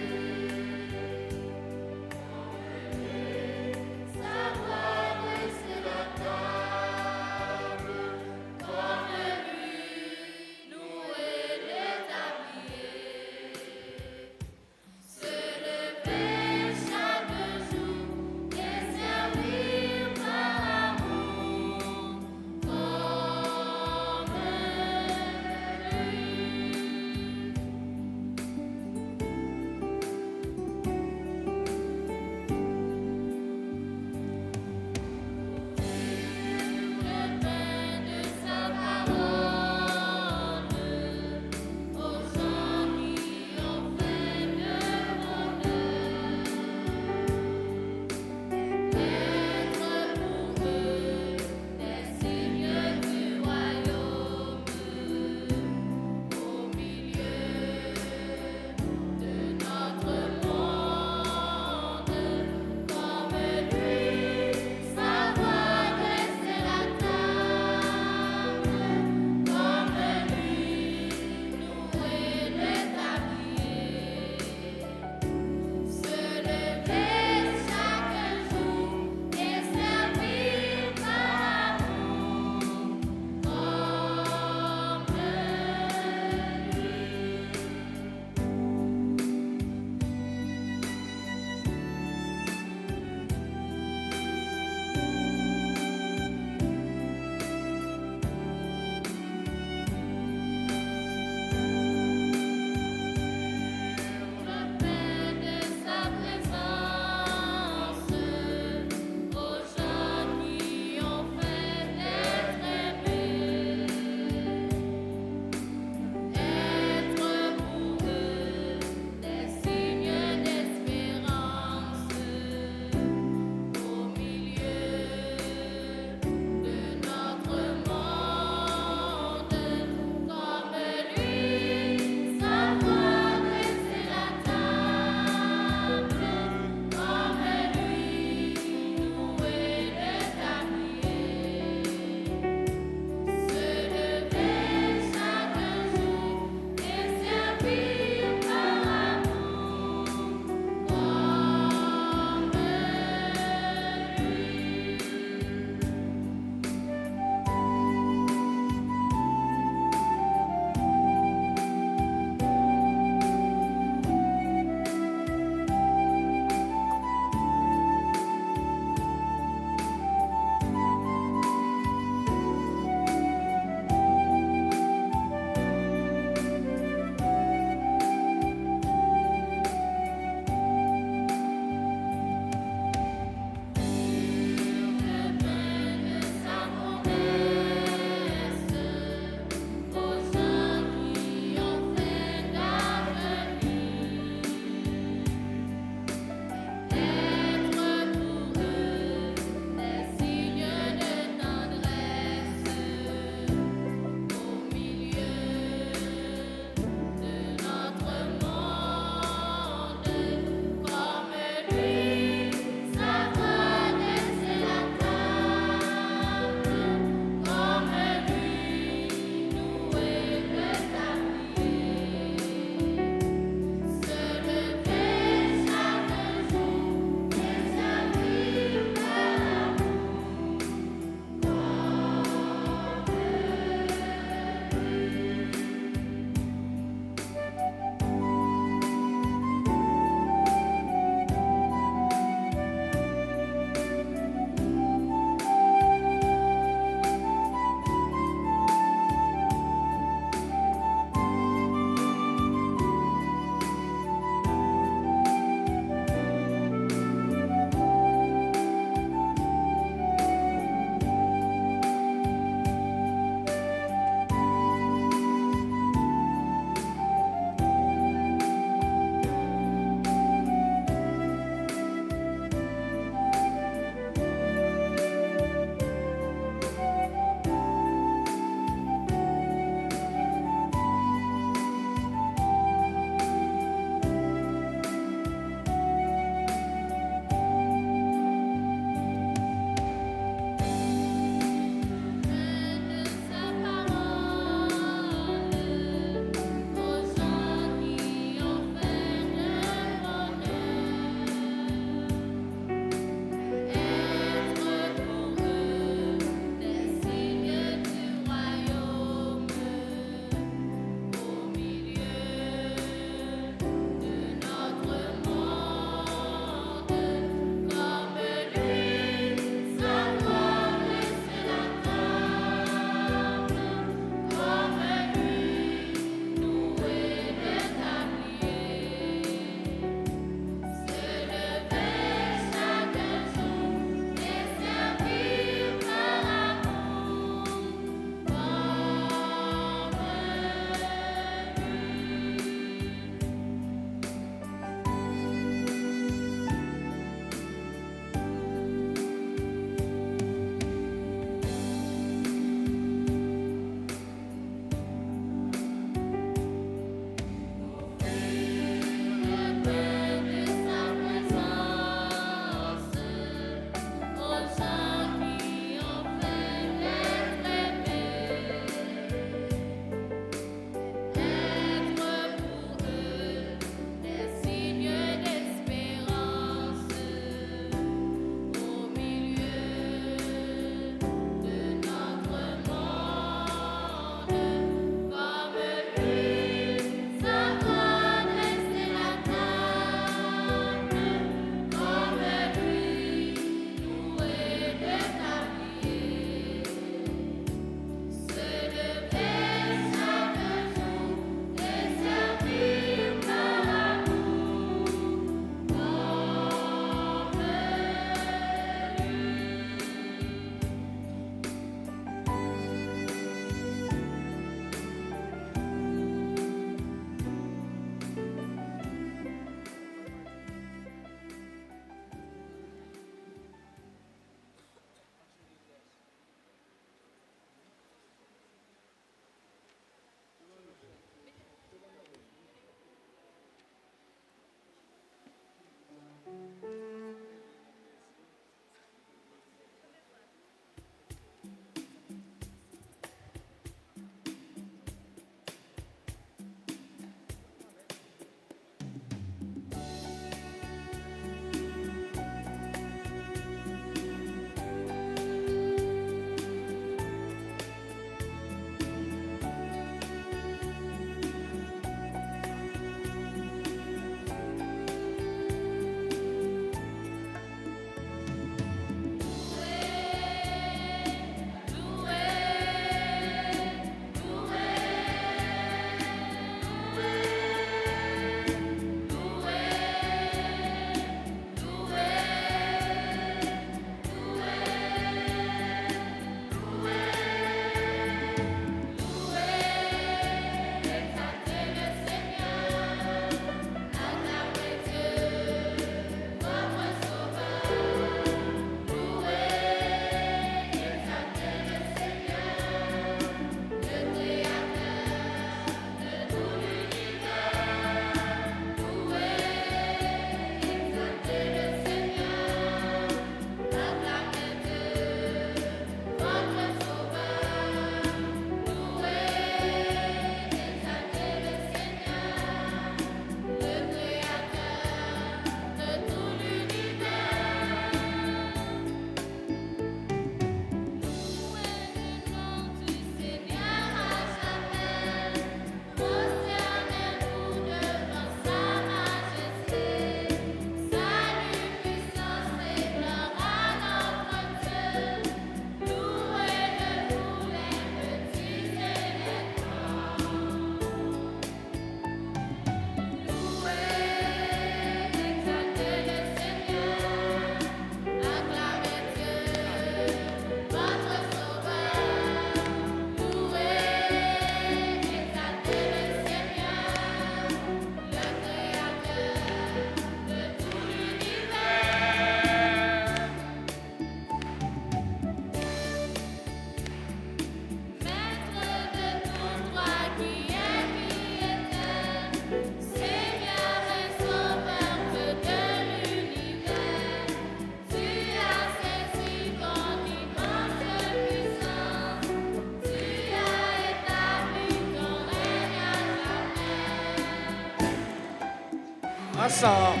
ensemble.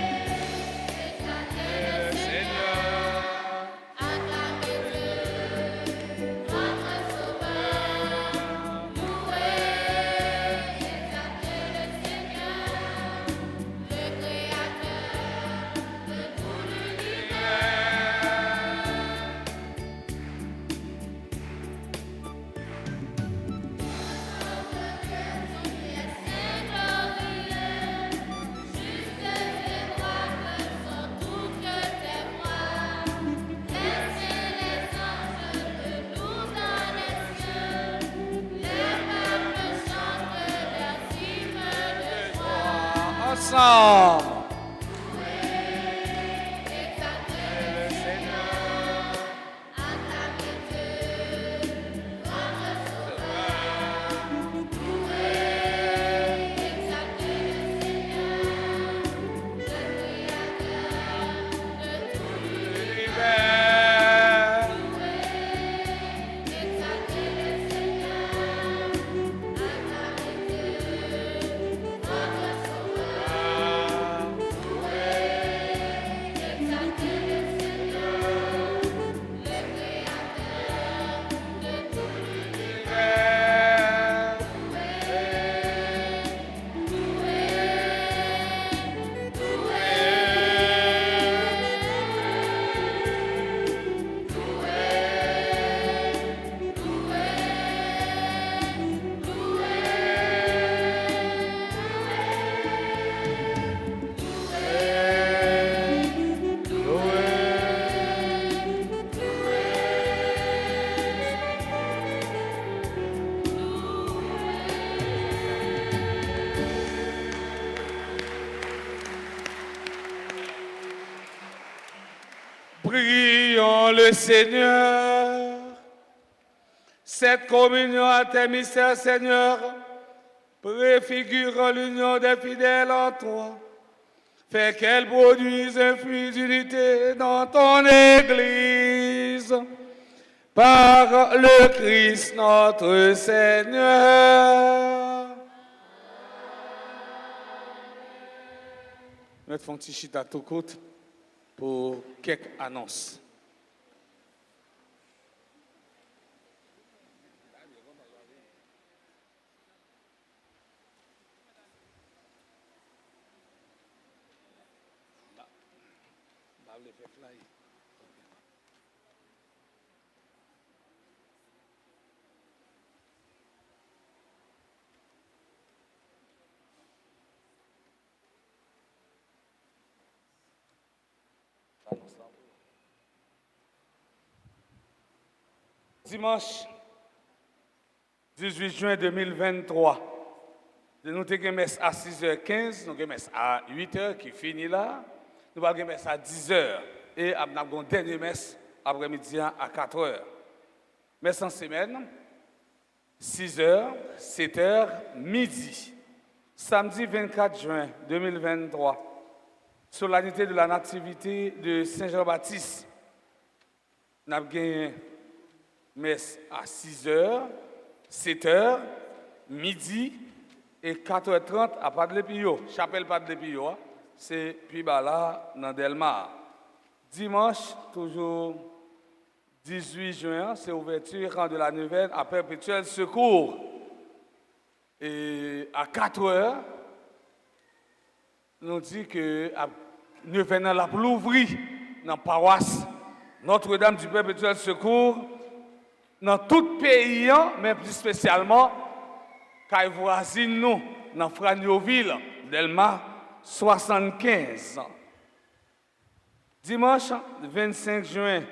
Le Seigneur. Acclamez Dieu, notre Sauveur. Louez, exaltez le Seigneur, le Créateur de tout l'univers. Ensemble. Le Seigneur. L'univers. Prions le Seigneur. Cette communion à tes mystères, Seigneur, préfigure l'union des fidèles en toi. Fais qu'elle produise un fruit d'unité dans ton Église. Par le Christ notre Seigneur. Nous faisons un petit chita tout court pour quelques annonces. Dimanche 18 juin 2023, nous avons une messe à 6h15, nous avons une messe à 8h qui finit là, nous avons une messe à 10h et nous avons une dernière messe après-midi à 4h. Messe en semaine, 6h, 7h, midi. Samedi 24 juin 2023, solennité de la nativité de Saint Jean-Baptiste. Nous avons une messe à 6h, 7h, midi et 4h30 à Padre-le-Pio. Chapelle Padre-le-Pio, c'est puis là dans Delmar. Dimanche, toujours 18 juin, c'est ouverture de la nouvelle à Perpétuel Secours. Et à 4h, nous dit que nous venons là pour l'ouvrir dans la paroisse Notre-Dame du Perpétuel Secours, dans tout le pays, mais plus spécialement, quand voisine nous, dans Fragnoville, Delma, 75 ans. Dimanche 25 juin,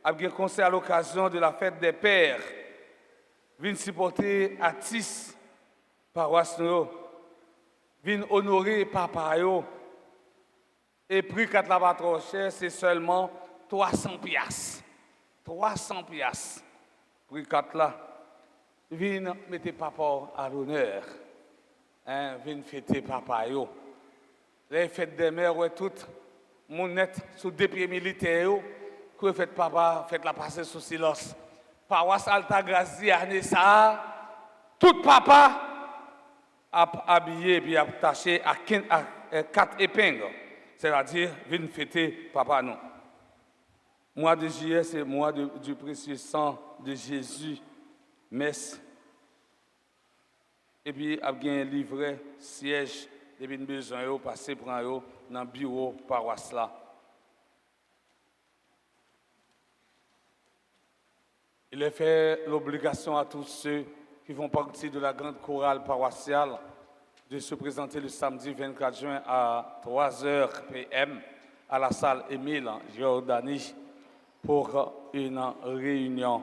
a un concert à l'occasion de la fête des pères. Vin supporter Atis, paroisse nous, vin honorer papa yo. Et prix 4 la pas trop cher, c'est seulement 300 piastres. 300 piastres. Prix 4 là. Vin mettez papa à l'honneur. Hein, vin fêter papa yo. Les fêtes des mères, ouais, toutes, mon net sous deux pieds militaires, que fait papa, fait la passer sous silence. Paroisse Altagrazie, année ça, tout papa a habillé et puis a attaché 4 épingles, c'est-à-dire venir fêter papa nous. Mois de juillet, c'est le mois du précieux sang de Jésus, messe. Et puis, il y a un livret, siège, depuis une besoin de passer pour un dans le bureau paroisse là. Il a fait l'obligation à tous ceux qui font partie de la grande chorale paroissiale de se présenter le samedi 24 juin à 3h p.m. à la salle Émile en Jordanie pour une réunion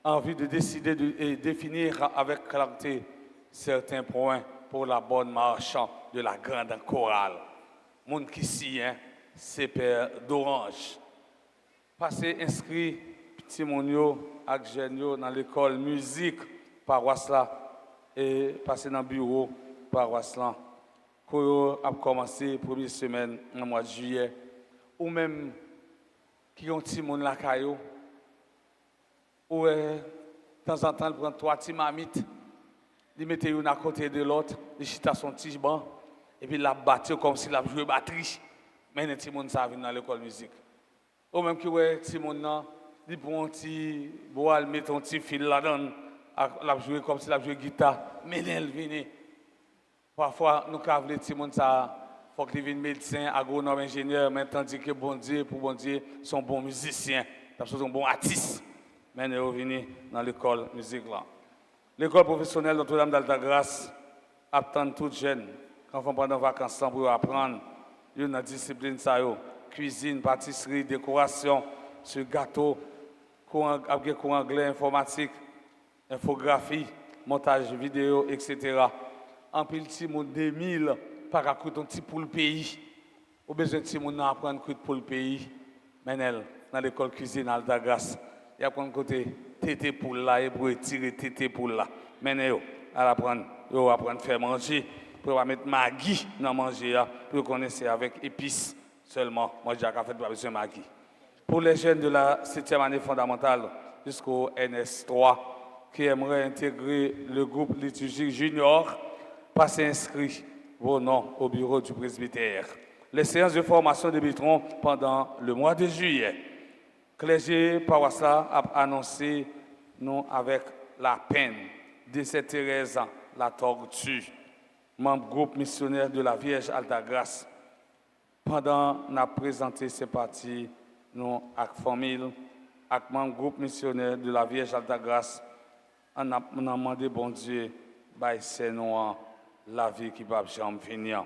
en vue de décider et définir avec clarté certains points pour la bonne marche de la grande chorale. Monde qui s'y est, c'est Père d'Orange. Passez inscrit petit monio avec jeune dans l'école musique paroisse là et passer dans le bureau paroisse là. Qu'on a commencé première semaine en mois de juillet ou même qui ont petit monde la caillou ou de temps en temps ils prennent 3 petits mamites, ils mettent une à côté de l'autre, ils chita son petit banc et puis la battu comme s'il a joué batterie. Mais les petits monde ça vient dans l'école musique. Ou même qui ouais petit monde là, ils prend un petit bois, ils mettent un petit fil là-dedans, la jouer comme s'il a joué guitare, mais elle vient. Parfois nous avons les petits monde ça faut qu'ils viennent médecin, agronome, ingénieur, mais tandis que bon Dieu sont bons musiciens, sont bons artistes. Mais ils reviennent dans l'école musique là. L'école professionnelle Notre-Dame d'Altagrace attend tout jeune quand on pendant vacances pour apprendre une discipline ça cuisine, pâtisserie, décoration, ce gâteau, cours anglais, informatique, infographie, montage vidéo, etc. En pile petit monde 2000 par à coûter un petit pour le pays. Au besoin de petit monde apprendre coûte pour le pays. Menel dans l'école cuisine Altagrace. Il y a un côté tété pour là et pour tirer tété pour là. Menel à apprendre faire manger pour mettre maggi dans manger pour connaître avec épices seulement. Moi j'ai fait pas besoin maggi. Pour les jeunes de la 7e année fondamentale jusqu'au NS3 qui aimeraient intégrer le groupe liturgique junior, passez inscrit vos noms au bureau du presbytère. Les séances de formation débuteront pendant le mois de juillet. Clergé Paroissa a annoncé nous avec la peine de cette Thérèse, la tortue, membre groupe missionnaire de la Vierge Altagrace. Pendant la présenté ces parties, nous, avec famille, avec membre groupe missionnaire de la Vierge Altagrace, on a demandé, bon Dieu, c'est nous la vie qui va jamais finir.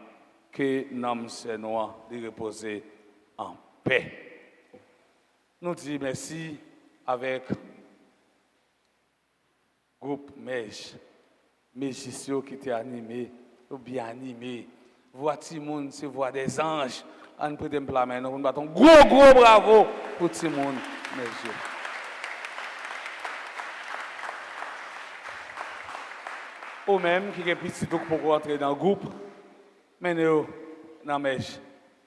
Que nous c'est nous de reposer en paix. Nous disons merci avec le groupe Mèche, Mégisio qui était animé, ou bien animé. Voix Timoun, c'est voix des anges. On peut te blâmer, nous battons gros bravo pour Timoun, Mèche. Ou même qui est petit pour entrer dans le groupe, mais nous, dans Mèche,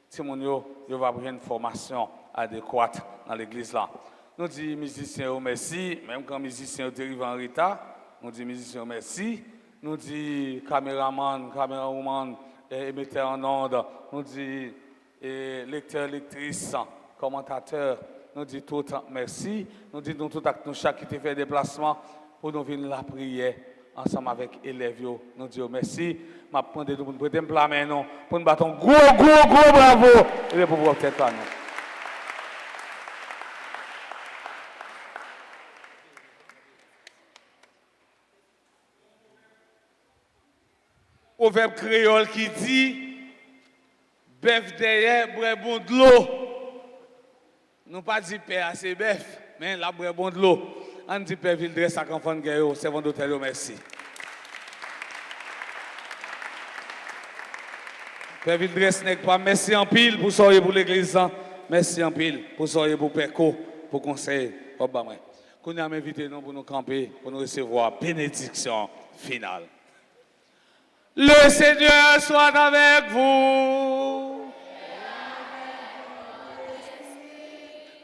Timoun, il va avoir une formation adéquate dans l'église là. Nous disons musiciens merci, même quand musiciens arrivent en retard, nous disons musiciens merci. Nous disons caméraman, émetteur en ondes, nous disons lecteur, lectrice, commentateur, nous disons tout merci. Nous disons tout à nous chaque qui fait déplacement pour nous venir la prière ensemble avec les élèves. Nous disons merci. Je vais prendre pour nous prêter un plat maintenant, pour nous battre un gros bravo et pour vous peut-être pas nous. Proverbe créole qui dit bœuf derrière, boire bon de l'eau. Nous pas dit père assez bœuf, mais la boire bon de l'eau. On dit père Vildres à enfant de guerre, servant d'hôtel, merci. Père Vildres n'est pas merci en pile pour soyez pour l'église, merci en pile pour soyez pour Péco, pour conseil. Qu'on a invité nous pour nous camper, pour nous recevoir bénédiction finale. Le Seigneur soit avec vous.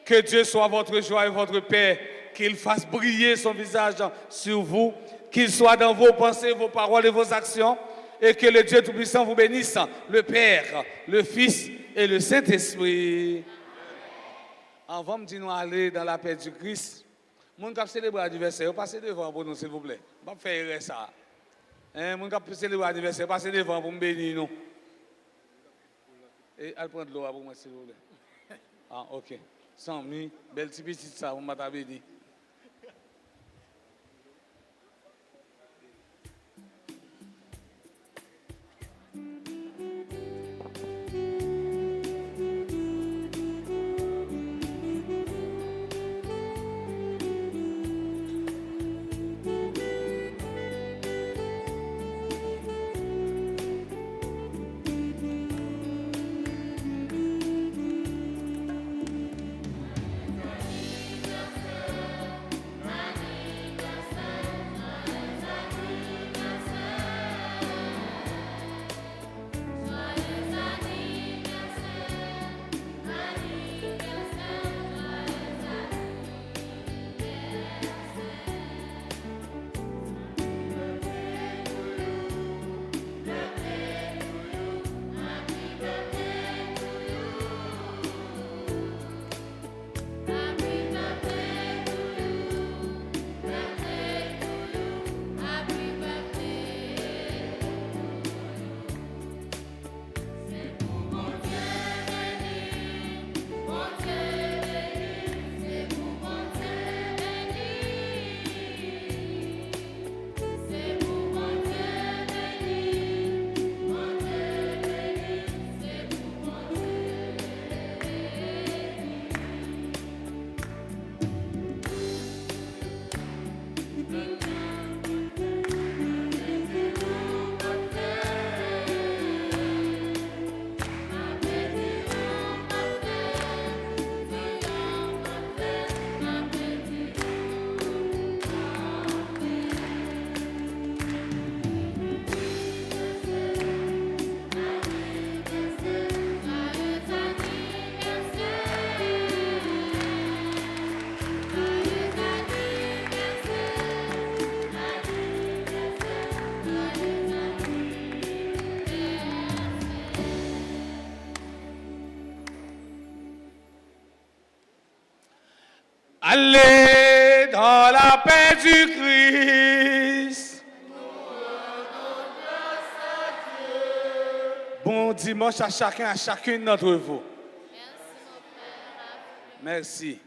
Que Dieu soit votre joie et votre paix. Qu'il fasse briller son visage sur vous. Qu'il soit dans vos pensées, vos paroles et vos actions. et que le Dieu Tout-Puissant vous bénisse, le Père, le Fils et le Saint-Esprit. Avant de nous aller dans la paix du Christ, les gens qui célèbrent l'anniversaire, passez devant pour nous, s'il vous plaît. Je vais faire ça. Les gens qui célèbrent l'anniversaire, passez devant pour me bénir. Nous. Et allez prendre l'eau pour moi, s'il vous plaît. Ah, ok. Sans mi, belle petite ça, vous m'avez béni. Allez dans la paix du Christ. Bon dimanche à chacun, à chacune d'entre vous. Merci.